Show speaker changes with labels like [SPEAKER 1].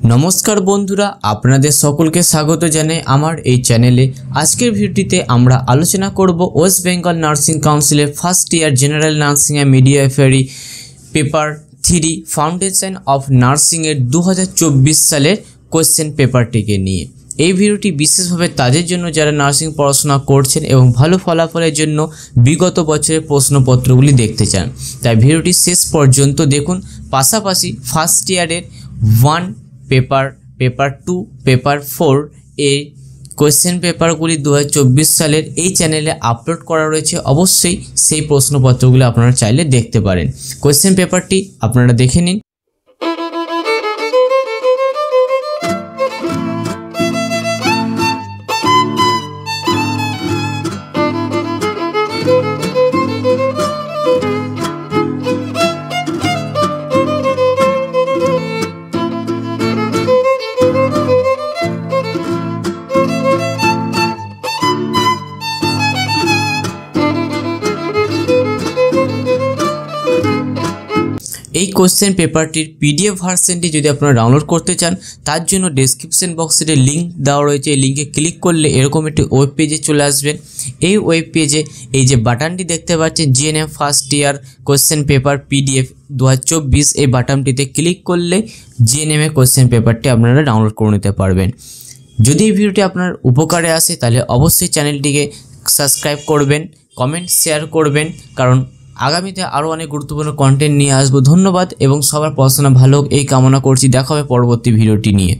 [SPEAKER 1] नमस्कार बंधुरा आपनादेर सकलके स्वागत जानाई आमार एई चैनेले। आजकेर भिडियोते आमरा आलोचना करब वेस्ट बेंगल नार्सिंग काउंसिलेर first year general nursing and midwifery paper 3 foundation of nursing एर 2024 सालेर कोश्चेन पेपारटिके निये। এই ভিডিওটি বিশেষভাবে তাদের জন্য যারা নার্সিং পড়াশোনা করছেন এবং ভালো ফলাফলের জন্য বিগত বছরের প্রশ্নপত্রগুলি দেখতে চান, তাই ভিডিওটি শেষ পর্যন্ত দেখুন। পাশাপাশি ফার্স্ট ইয়ারের 1 পেপার, পেপার 2, পেপার 4 এর কোশ্চেন পেপারগুলি 2024 সালের এই চ্যানেলে আপলোড করা রয়েছে। অবশ্যই সেই প্রশ্নপত্রগুলি আপনারা চাইলে দেখতে পারেন। কোশ্চেন পেপারটি আপনারা দেখে নিন। এই কোশ্চেন পেপারটির পিডিএফ ভার্সনটি যদি আপনারা ডাউনলোড করতে চান, তার জন্য ডেসক্রিপশন বক্সে লিঙ্ক দেওয়া রয়েছে। এই লিঙ্কে ক্লিক করলে এরকম একটি ওয়েব পেজে চলে আসবেন। এই ওয়েব পেজে এই যে বাটনটি দেখতে পাচ্ছেন GNM first year question paper PDF 2024, এই বাটনটিতে ক্লিক করলে জিএনএম এর কোশ্চেন পেপারটি আপনারা ডাউনলোড করে নিতে পারবেন। যদি এই ভিডিওটি আপনার উপকারে আসে তাহলে অবশ্যই চ্যানেলটিকে সাবস্ক্রাইব করবেন, কমেন্ট শেয়ার করবেন, কারণ আগামীতে আরও অনেক গুরুত্বপূর্ণ কন্টেন্ট নিয়ে আসবো। ধন্যবাদ এবং সবার পড়াশোনা ভালো হোক এই কামনা করছি। দেখা হবে পরবর্তী ভিডিওটি নিয়ে।